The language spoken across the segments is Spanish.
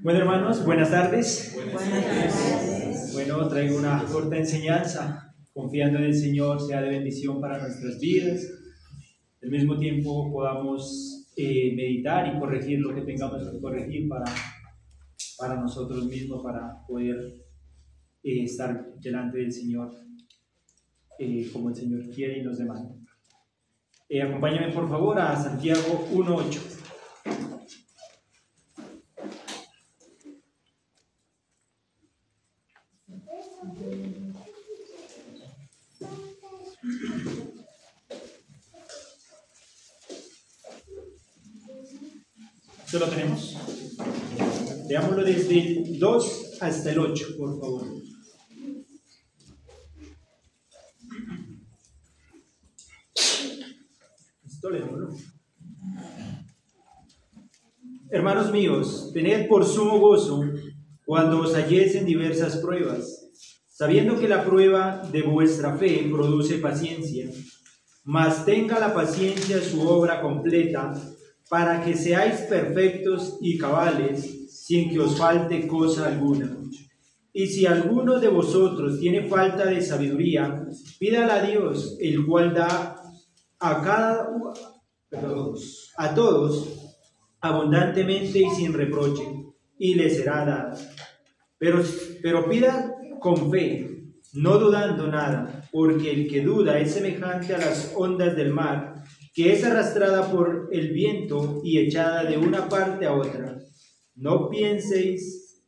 Bueno, hermanos, buenas tardes. Buenas tardes. Bueno, traigo una corta enseñanza, confiando en el Señor, sea de bendición para nuestras vidas. Al mismo tiempo podamos meditar y corregir lo que tengamos que corregir para nosotros mismos, para poder estar delante del Señor como el Señor quiere y nos demanda. Acompáñame por favor a Santiago 1:8. ¿Esto lo tenemos? Leámoslo desde el 2 hasta el 8, por favor. Esto leámoslo. Hermanos míos, tened por sumo gozo cuando os halléis en diversas pruebas, sabiendo que la prueba de vuestra fe produce paciencia, mas tenga la paciencia su obra completa, para que seáis perfectos y cabales, sin que os falte cosa alguna. Y si alguno de vosotros tiene falta de sabiduría, pídala a Dios, el cual da a todos abundantemente y sin reproche, y le será dada. Pero pida con fe, no dudando nada, porque el que duda es semejante a las ondas del mar, que es arrastrada por el viento y echada de una parte a otra. No penséis,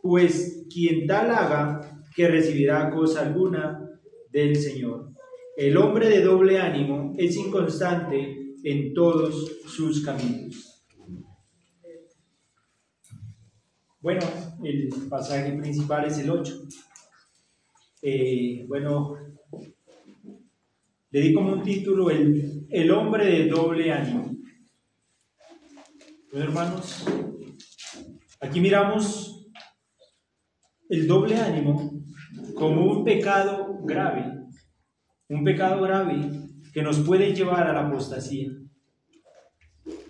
pues, quien tal haga, que recibirá cosa alguna del Señor. El hombre de doble ánimo es inconstante en todos sus caminos. Bueno, el pasaje principal es el 8. Le di como un título el hombre de doble ánimo. Bueno, hermanos, aquí miramos el doble ánimo como un pecado grave que nos puede llevar a la apostasía.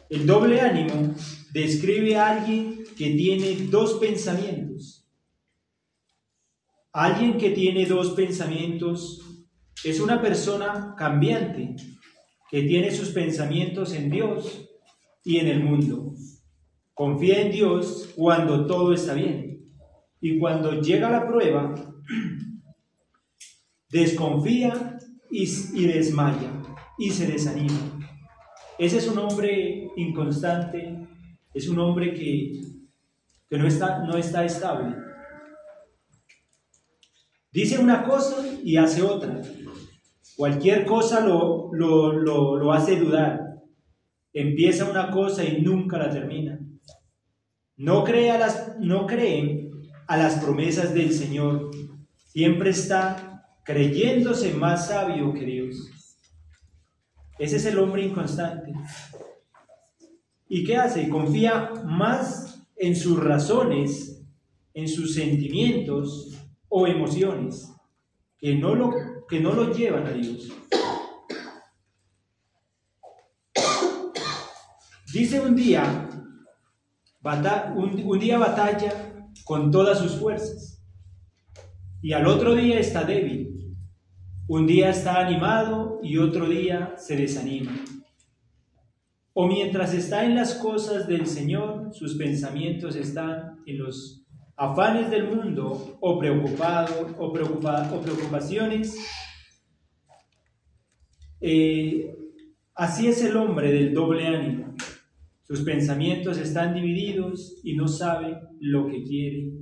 El doble ánimo describe a alguien que tiene dos pensamientos. Alguien que tiene dos pensamientos es una persona cambiante, que tiene sus pensamientos en Dios y en el mundo. Confía en Dios cuando todo está bien, y cuando llega la prueba, desconfía y desmaya, y se desanima. Ese es un hombre inconstante, es un hombre que no está estable. Dice una cosa y hace otra. Cualquier cosa lo hace dudar. Empieza una cosa y nunca la termina. No cree a las promesas del Señor. Siempre está creyéndose más sabio que Dios. Ese es el hombre inconstante. ¿Y qué hace? Confía más en sus razones, en sus sentimientos o emociones, que no lo llevan a Dios. Dice un día batalla con todas sus fuerzas, y al otro día está débil. Un día está animado y otro día se desanima. O mientras está en las cosas del Señor, sus pensamientos están en los afanes del mundo o preocupaciones. Así es el hombre del doble ánimo. Sus pensamientos están divididos y no sabe lo que quiere.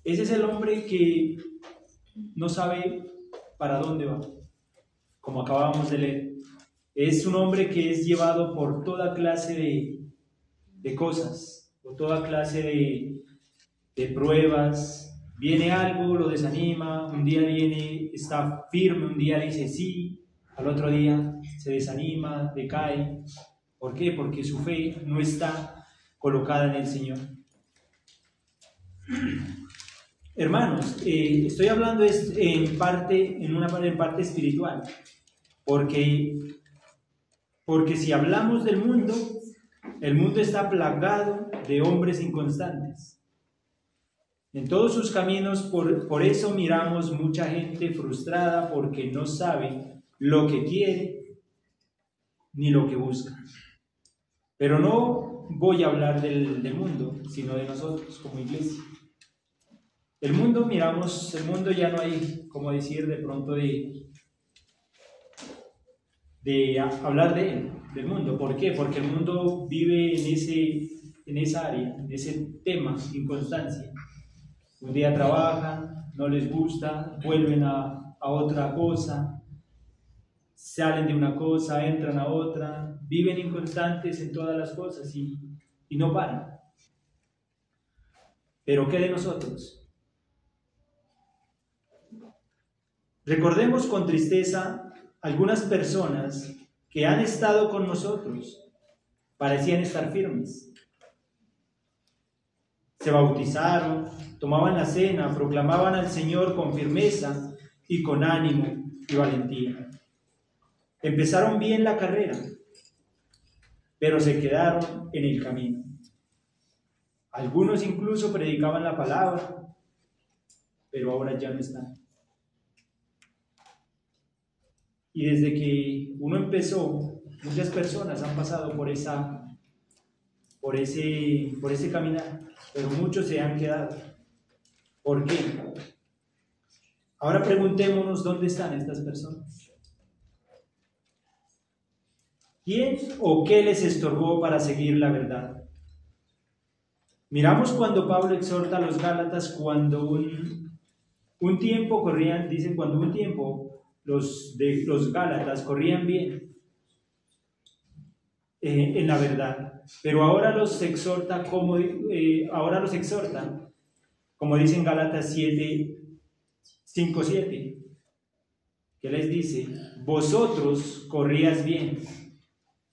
Ese es el hombre que no sabe para dónde va, como acabamos de leer. Es un hombre que es llevado por toda clase de cosas, por toda clase de pruebas. Viene algo, lo desanima, un día viene, está firme, un día dice sí, al otro día se desanima, decae. ¿Por qué? Porque su fe no está colocada en el Señor. Hermanos, estoy hablando en parte espiritual, porque porque si hablamos del mundo, el mundo está plagado de hombres inconstantes. En todos sus caminos, por eso miramos mucha gente frustrada porque no sabe lo que quiere ni lo que busca. Pero no voy a hablar del mundo, sino de nosotros como iglesia. El mundo ya no hay, como decir, de pronto de hablar de él, del mundo. ¿Por qué? Porque el mundo vive en esa área, en ese tema, inconstancia. Un día trabajan, no les gusta, vuelven a otra cosa, salen de una cosa, entran a otra, viven inconstantes en todas las cosas y no paran. ¿Pero qué de nosotros? Recordemos con tristeza algunas personas que han estado con nosotros, parecían estar firmes. Se bautizaron, tomaban la cena, proclamaban al Señor con firmeza y con ánimo y valentía. Empezaron bien la carrera, pero se quedaron en el camino. Algunos incluso predicaban la palabra, pero ahora ya no están. Y desde que uno empezó, muchas personas han pasado por ese caminar, pero muchos se han quedado. ¿Por qué? Ahora preguntémonos dónde están estas personas. ¿Quién o qué les estorbó para seguir la verdad? Miramos cuando Pablo exhorta a los Gálatas cuando un tiempo corrían, dicen cuando un tiempo los Gálatas corrían bien en la verdad, pero ahora los exhorta como dicen Gálatas 5:7, que les dice: vosotros corrías bien.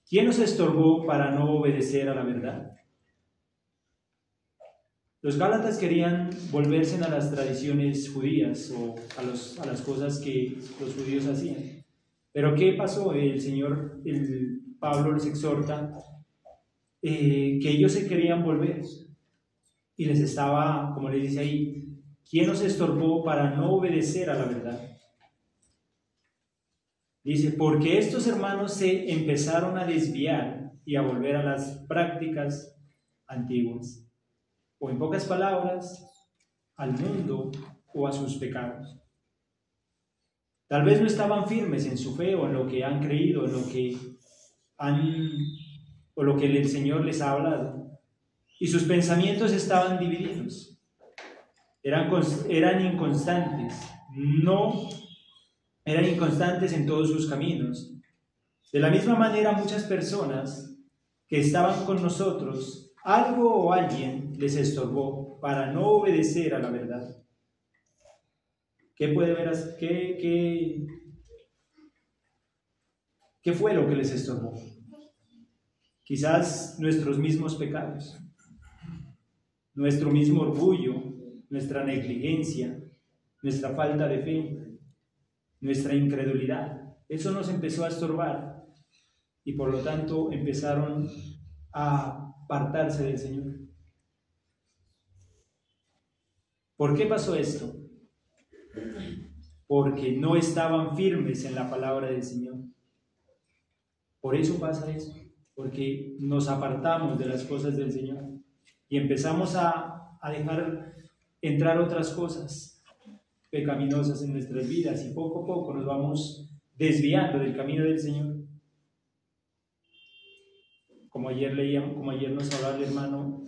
¿Quién os estorbó para no obedecer a la verdad? Los Gálatas querían volverse a las tradiciones judías o a las cosas que los judíos hacían. Pero ¿qué pasó? Pablo les exhorta que ellos se querían volver y les estaba, como les dice ahí, ¿quién os estorbó para no obedecer a la verdad? Dice, porque estos hermanos se empezaron a desviar y a volver a las prácticas antiguas. O en pocas palabras, al mundo o a sus pecados. Tal vez no estaban firmes en su fe o en lo que han creído, o lo que el Señor les ha hablado. Y sus pensamientos estaban divididos. Eran inconstantes. Eran inconstantes en todos sus caminos. De la misma manera, muchas personas que estaban con nosotros, algo o alguien les estorbó para no obedecer a la verdad. ¿Qué fue lo que les estorbó? Quizás nuestros mismos pecados, nuestro mismo orgullo, nuestra negligencia, nuestra falta de fe, nuestra incredulidad. Eso nos empezó a estorbar y por lo tanto empezaron a apartarse del Señor. ¿Por qué pasó esto? Porque no estaban firmes en la palabra del Señor. Por eso pasa eso, porque nos apartamos de las cosas del Señor y empezamos a dejar entrar otras cosas pecaminosas en nuestras vidas y poco a poco nos vamos desviando del camino del Señor. Como ayer nos hablaba el hermano,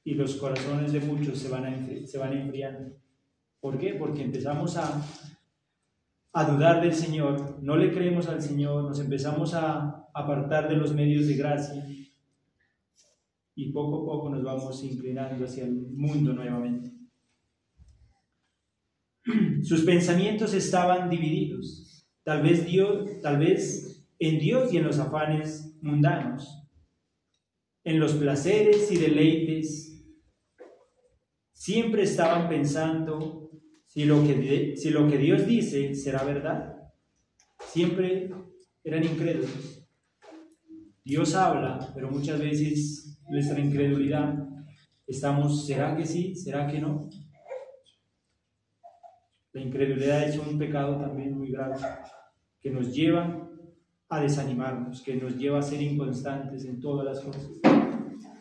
y los corazones de muchos se van enfriando. ¿Por qué? Porque empezamos a dudar del Señor, no le creemos al Señor, nos empezamos a apartar de los medios de gracia y poco a poco nos vamos inclinando hacia el mundo nuevamente. Sus pensamientos estaban divididos, tal vez en Dios y en los afanes mundanos, en los placeres y deleites. Siempre estaban pensando si lo que Dios dice será verdad. Siempre eran incrédulos. Dios habla, pero muchas veces nuestra incredulidad estamos, ¿será que sí? ¿Será que no? La incredulidad es un pecado también muy grave que nos lleva a desanimarnos, que nos lleva a ser inconstantes en todas las cosas,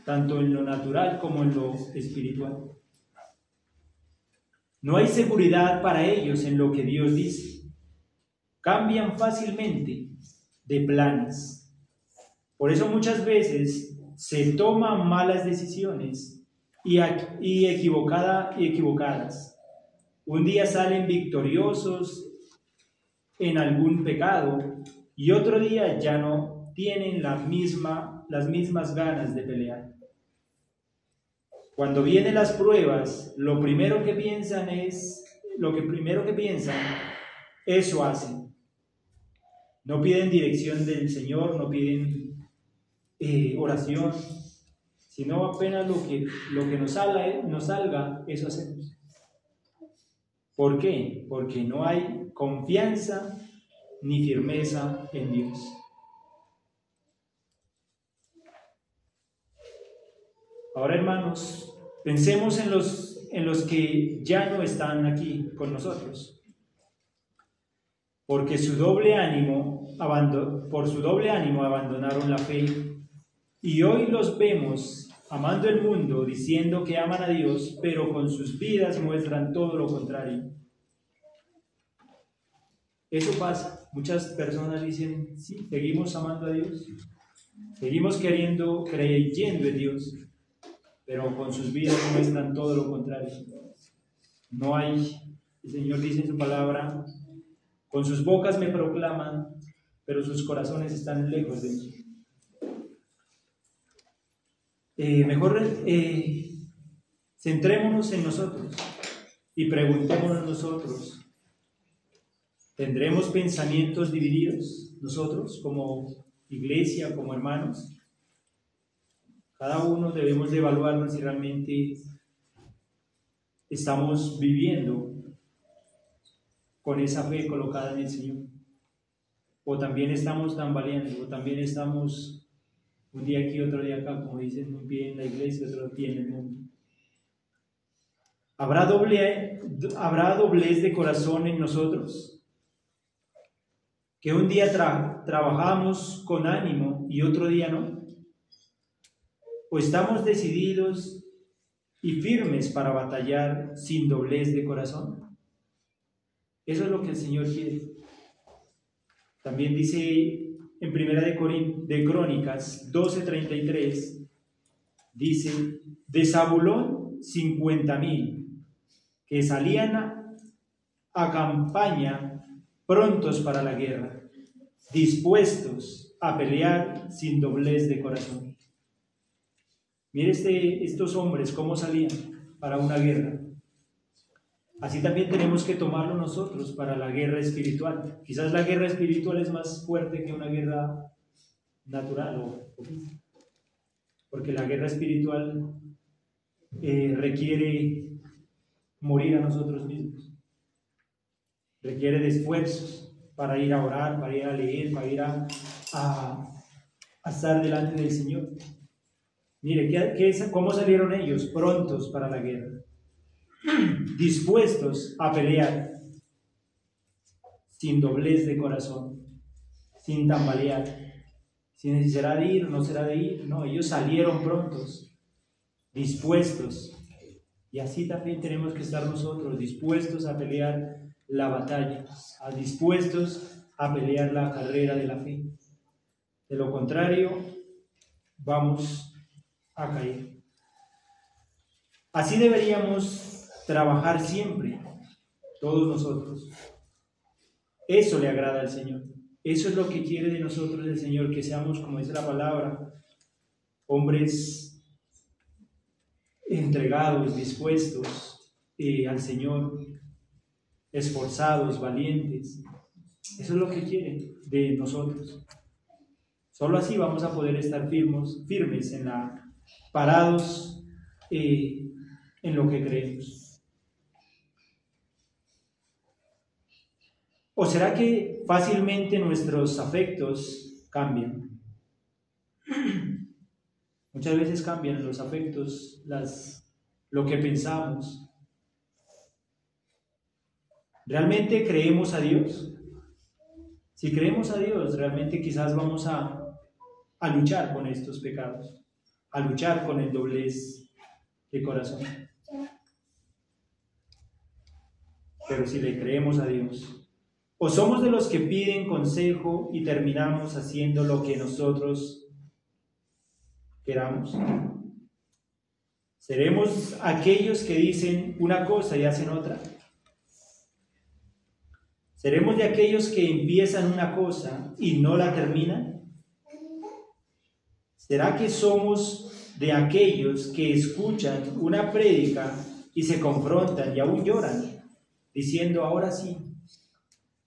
tanto en lo natural como en lo espiritual. No hay seguridad para ellos en lo que Dios dice. Cambian fácilmente de planes. Por eso muchas veces se toman malas decisiones y equivocadas. Un día salen victoriosos en algún pecado y otro día ya no tienen las mismas ganas de pelear. Cuando vienen las pruebas, lo que primero que piensan, eso hacen. No piden dirección del Señor, no piden oración, sino apenas lo que nos salga, eso hacemos. ¿Por qué? Porque no hay confianza ni firmeza en Dios. Ahora, hermanos, pensemos en los que ya no están aquí con nosotros, porque por su doble ánimo abandonaron la fe, y hoy los vemos amando el mundo, diciendo que aman a Dios, pero con sus vidas muestran todo lo contrario. Eso pasa. Muchas personas dicen, sí, seguimos amando a Dios, seguimos creyendo en Dios, pero con sus vidas muestran todo lo contrario. No hay, el Señor dice en su palabra, con sus bocas me proclaman, pero sus corazones están lejos de mí. Centrémonos en nosotros y preguntémonos nosotros, ¿tendremos pensamientos divididos nosotros como iglesia, como hermanos? Cada uno debemos de evaluarnos si realmente estamos viviendo con esa fe colocada en el Señor, o también estamos tambaleando, o también estamos un día aquí, otro día acá, como dicen, un pie en la iglesia, otro pie en el mundo. ¿Habrá doblez de corazón en nosotros? Que un día trabajamos con ánimo y otro día no. ¿O estamos decididos y firmes para batallar sin doblez de corazón? Eso es lo que el Señor quiere. También dice en Primera de Crónicas 12:33, dice, de Zabulón 50,000 que salían a campaña prontos para la guerra, dispuestos a pelear sin doblez de corazón. Mire estos hombres cómo salían para una guerra. Así también tenemos que tomarlo nosotros para la guerra espiritual. Quizás la guerra espiritual es más fuerte que una guerra natural o física, porque la guerra espiritual requiere morir a nosotros mismos, requiere de esfuerzos para ir a orar, para ir a leer, para ir a estar delante del Señor. Mire, ¿cómo salieron ellos? Prontos para la guerra, dispuestos a pelear, sin doblez de corazón, sin tambalear, sin si será de ir o no será de ir. No, ellos salieron prontos, dispuestos. Y así también tenemos que estar nosotros, dispuestos a pelear la batalla, dispuestos a pelear la carrera de la fe. De lo contrario, vamos a caer. Así deberíamos trabajar siempre, todos nosotros. Eso le agrada al Señor. Eso es lo que quiere de nosotros el Señor, que seamos, como dice la palabra, hombres entregados, dispuestos al Señor, esforzados, valientes. Eso es lo que quiere de nosotros. Solo así vamos a poder estar firmes parados en lo que creemos. ¿O será que fácilmente nuestros afectos cambian? Muchas veces cambian los afectos, lo que pensamos. ¿Realmente creemos a Dios? Si creemos a Dios, realmente quizás vamos a luchar con estos pecados, a luchar con el doblez de corazón. Pero si le creemos a Dios, o somos de los que piden consejo y terminamos haciendo lo que nosotros queramos, ¿seremos aquellos que dicen una cosa y hacen otra? ¿Seremos de aquellos que empiezan una cosa y no la terminan? ¿Será que somos de aquellos que escuchan una prédica y se confrontan y aún lloran, diciendo, ahora sí,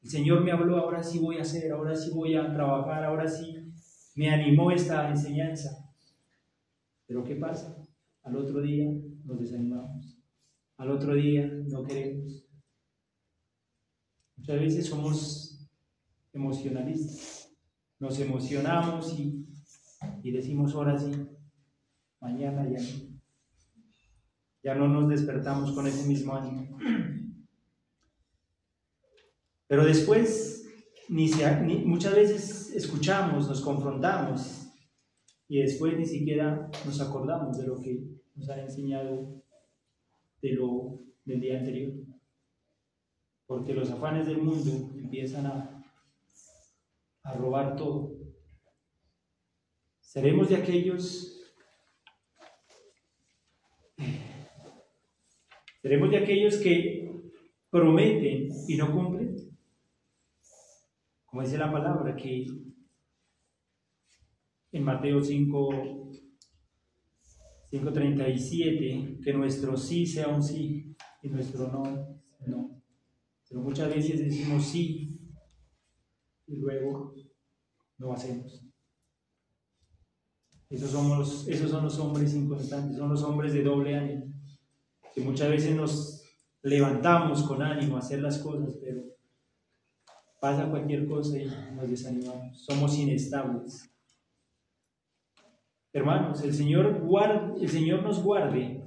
el Señor me habló, ahora sí voy a hacer, ahora sí voy a trabajar, ahora sí me animó esta enseñanza? Pero ¿qué pasa? Al otro día nos desanimamos, al otro día no queremos. Muchas veces somos emocionalistas, nos emocionamos y decimos, ahora sí, mañana ya no nos despertamos con ese mismo ánimo. Pero después, muchas veces escuchamos, nos confrontamos y después ni siquiera nos acordamos de lo que nos ha enseñado del día anterior. Porque los afanes del mundo empiezan a robar todo. ¿Seremos de aquellos que prometen y no cumplen? Como dice la palabra, que en Mateo 5:37, que nuestro sí sea un sí y nuestro no, no. Pero muchas veces decimos sí y luego no hacemos. Esos son los hombres inconstantes, son los hombres de doble ánimo, que muchas veces nos levantamos con ánimo a hacer las cosas, pero pasa cualquier cosa y nos desanimamos, somos inestables. Hermanos, el Señor nos guarde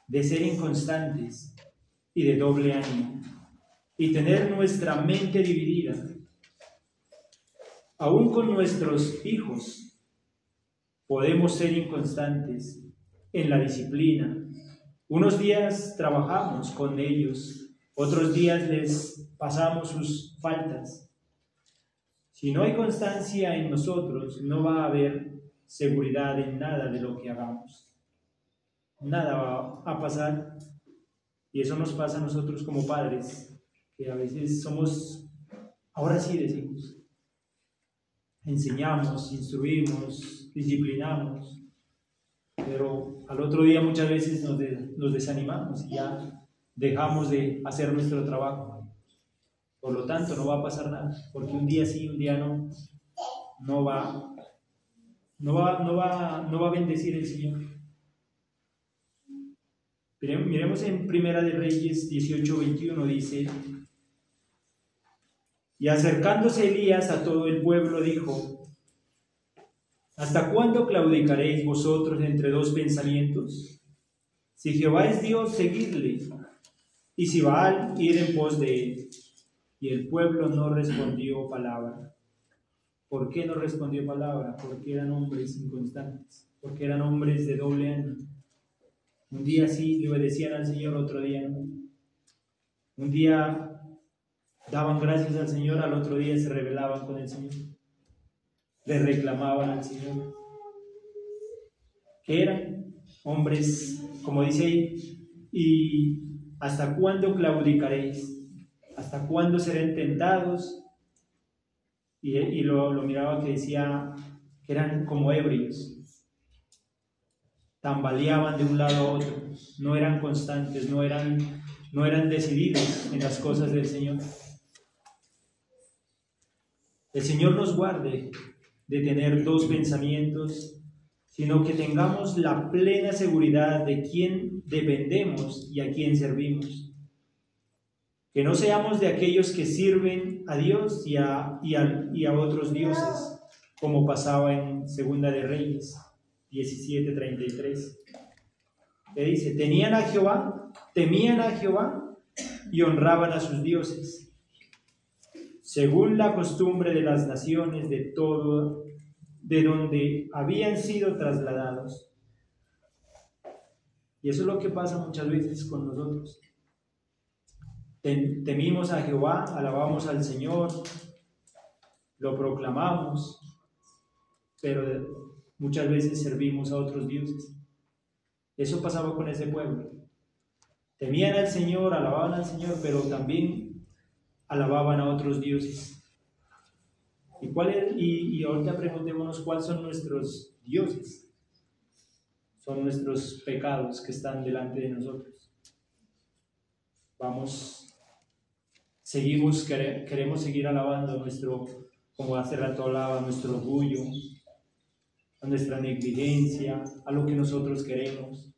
de ser inconstantes y de doble ánimo, y tener nuestra mente dividida. Aún con nuestros hijos podemos ser inconstantes en la disciplina. Unos días trabajamos con ellos, otros días les pasamos sus faltas. Si no hay constancia en nosotros, no va a haber seguridad en nada de lo que hagamos. Nada va a pasar, y eso nos pasa a nosotros como padres, que a veces somos, ahora sí decimos, enseñamos, instruimos, disciplinamos, pero al otro día muchas veces nos desanimamos y ya dejamos de hacer nuestro trabajo. Por lo tanto, no va a pasar nada, porque un día sí, un día no va a bendecir el Señor. Miremos en Primera de Reyes 18:21, dice: y acercándose Elías a todo el pueblo dijo: ¿hasta cuándo claudicaréis vosotros entre dos pensamientos? Si Jehová es Dios, seguidle, y si Baal, id en pos de él. Y el pueblo no respondió palabra. ¿Por qué no respondió palabra? Porque eran hombres inconstantes, porque eran hombres de doble ánimo. Un día sí le obedecían al Señor, otro día no. Un día daban gracias al Señor, al otro día se rebelaban con el Señor, le reclamaban al Señor. Que eran hombres, como dice ahí, y ¿hasta cuándo claudicaréis? ¿Hasta cuándo serán tentados? Y lo miraba que decía que eran como ebrios, tambaleaban de un lado a otro, no eran constantes, no eran decididos en las cosas del Señor. El Señor nos guarde de tener dos pensamientos, sino que tengamos la plena seguridad de quién dependemos y a quién servimos. Que no seamos de aquellos que sirven a Dios y a otros dioses, como pasaba en Segunda de Reyes 17:33, que dice: temían a Jehová y honraban a sus dioses, según la costumbre de las naciones de todo, de donde habían sido trasladados. Y eso es lo que pasa muchas veces con nosotros. Temimos a Jehová, alabamos al Señor, lo proclamamos, pero muchas veces servimos a otros dioses. Eso pasaba con ese pueblo. Temían al Señor, alababan al Señor, pero también alababan a otros dioses. Y ahorita preguntémonos cuáles son nuestros dioses. Son nuestros pecados que están delante de nosotros. Queremos seguir alabando nuestro, como hace rato hablaba, nuestro orgullo, a nuestra negligencia, a lo que nosotros queremos.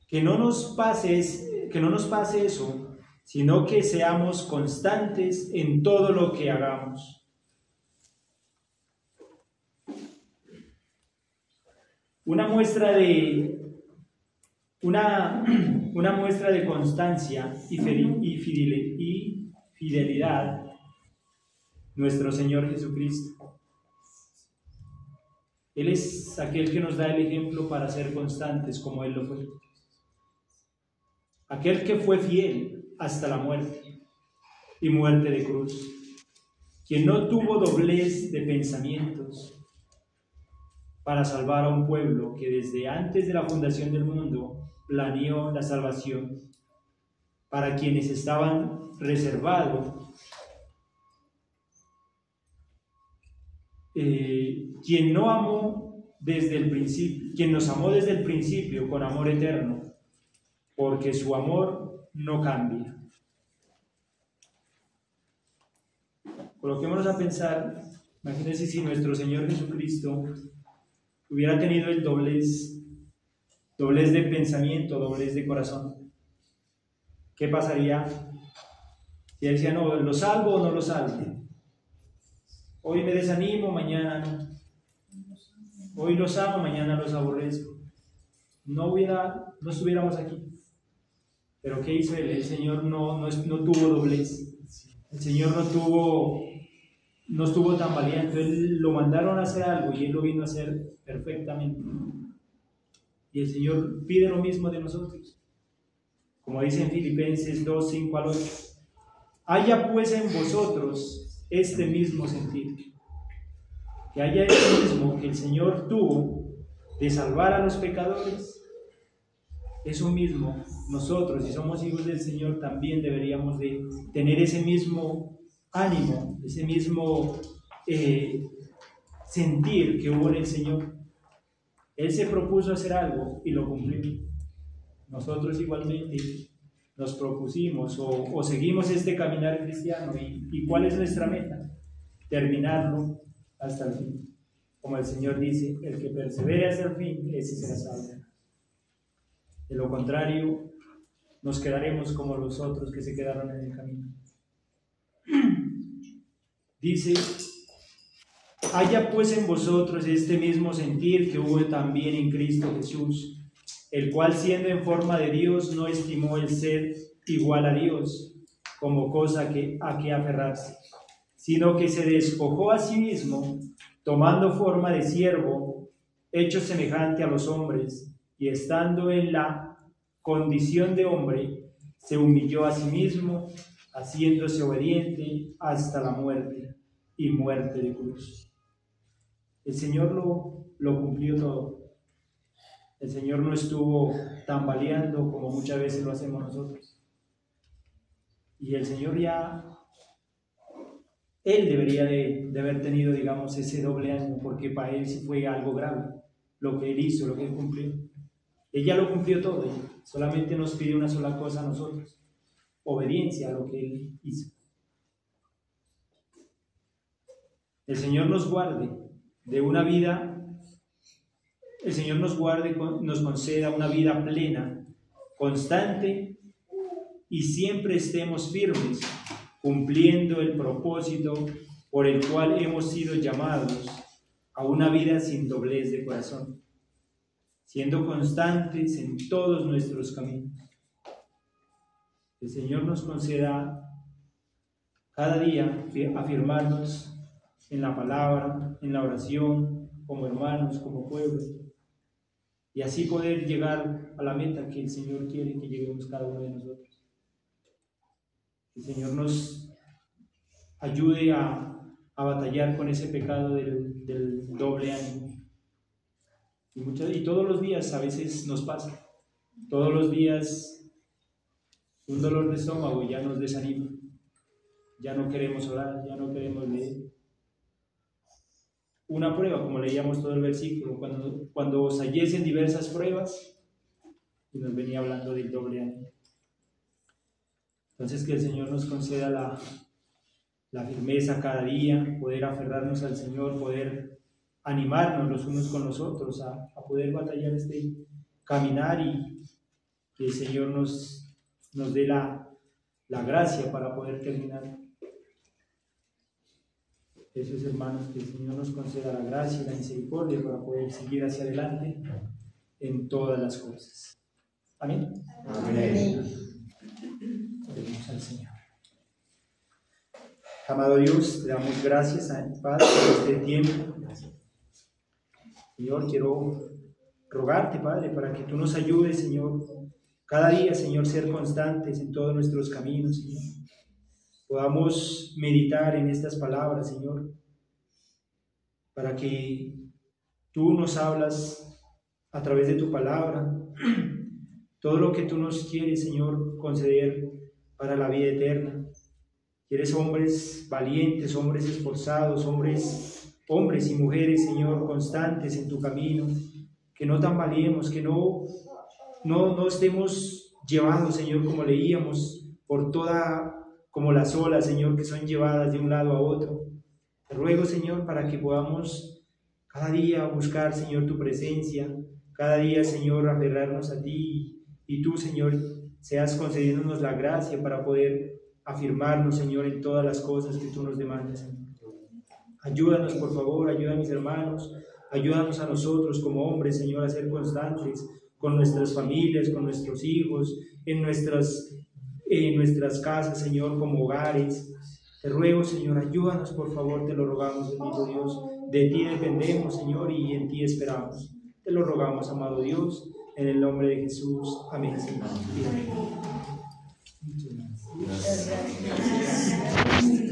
Que no nos pase eso, sino que seamos constantes en todo lo que hagamos. Una muestra de constancia y fidelidad, nuestro Señor Jesucristo. Él es aquel que nos da el ejemplo para ser constantes como Él lo fue. Aquel que fue fiel hasta la muerte y muerte de cruz, quien no tuvo doblez de pensamientos para salvar a un pueblo que desde antes de la fundación del mundo planeó la salvación para quienes estaban reservados, quien nos amó desde el principio con amor eterno, porque su amor no cambia. Coloquémonos a pensar, imagínense si nuestro Señor Jesucristo hubiera tenido el doblez de pensamiento, doblez de corazón. ¿Qué pasaría si Él decía: no, lo salvo o no lo salvo? Hoy me desanimo, mañana no. Hoy los amo, mañana los aborrezco. No estuviéramos aquí. Pero ¿qué hizo Él? El Señor no tuvo doblez. El Señor no estuvo tan valiente. Él lo mandaron a hacer algo y Él lo vino a hacer perfectamente. Y el Señor pide lo mismo de nosotros. Como dice en Filipenses 2:5-8: haya pues en vosotros este mismo sentir. Que haya este mismo que el Señor tuvo de salvar a los pecadores. Eso mismo, nosotros, si somos hijos del Señor, también deberíamos de tener ese mismo ánimo, ese mismo sentir que hubo en el Señor. Él se propuso hacer algo y lo cumplió. Nosotros igualmente nos propusimos o seguimos este caminar cristiano. ¿Y cuál es nuestra meta? Terminarlo hasta el fin. Como el Señor dice: el que persevere hasta el fin, ese será salvo. De lo contrario, nos quedaremos como los otros que se quedaron en el camino. Dice: haya pues en vosotros este mismo sentir que hubo también en Cristo Jesús, el cual, siendo en forma de Dios, no estimó el ser igual a Dios como cosa a que aferrarse, sino que se despojó a sí mismo, tomando forma de siervo, hecho semejante a los hombres, y estando en la condición de hombre, se humilló a sí mismo, haciéndose obediente hasta la muerte y muerte de cruz. El Señor lo cumplió todo. El Señor no estuvo tambaleando como muchas veces lo hacemos nosotros. Y el Señor Él debería de haber tenido, digamos, ese doble ánimo, porque para Él sí fue algo grave lo que Él hizo, lo que Él cumplió. Ella lo cumplió todo, solamente nos pide una sola cosa a nosotros: obediencia a lo que Él hizo. El Señor nos guarde de una vida, el Señor nos guarde, nos conceda una vida plena, constante, y siempre estemos firmes cumpliendo el propósito por el cual hemos sido llamados a una vida sin doblez de corazón, siendo constantes en todos nuestros caminos. El Señor nos conceda cada día afirmarnos en la palabra, en la oración, como hermanos, como pueblo, y así poder llegar a la meta que el Señor quiere que lleguemos cada uno de nosotros. Que el Señor nos ayude a batallar con ese pecado del doble ánimo. Y todos los días a veces nos pasa, todos los días un dolor de estómago ya nos desanima, ya no queremos orar, ya no queremos leer. Una prueba, como leíamos todo el versículo, cuando os hallesen diversas pruebas, y nos venía hablando del doble ánimo. Entonces que el Señor nos conceda la firmeza cada día, poder aferrarnos al Señor, poder animarnos los unos con los otros a poder batallar este caminar, y que el Señor nos dé la gracia para poder terminar. Eso es, hermanos, que el Señor nos conceda la gracia y la misericordia para poder seguir hacia adelante en todas las cosas. Amén. Amén. Oremos al Señor. Amado Dios, te damos gracias, Padre, por este tiempo. Señor, quiero rogarte, Padre, para que tú nos ayudes, Señor, cada día, Señor, ser constantes en todos nuestros caminos, Señor. Podamos meditar en estas palabras, Señor, para que tú nos hablas a través de tu palabra, todo lo que tú nos quieres, Señor, conceder para la vida eterna. Quieres hombres valientes, hombres esforzados, hombres y mujeres, Señor, constantes en tu camino, que no tambaleemos, que no estemos llevados, Señor, como leíamos, como las olas, Señor, que son llevadas de un lado a otro. Te ruego, Señor, para que podamos cada día buscar, Señor, tu presencia, cada día, Señor, aferrarnos a ti, y tú, Señor, seas concediéndonos la gracia para poder afirmarnos, Señor, en todas las cosas que tú nos demandas, Señor. Ayúdanos, por favor, ayuda a mis hermanos, ayúdanos a nosotros como hombres, Señor, a ser constantes con nuestras familias, con nuestros hijos, en nuestras casas, Señor, como hogares. Te ruego, Señor, ayúdanos, por favor, te lo rogamos, bendito Dios. De ti dependemos, Señor, y en ti esperamos. Te lo rogamos, amado Dios, en el nombre de Jesús. Amén, Señor. Muchas gracias.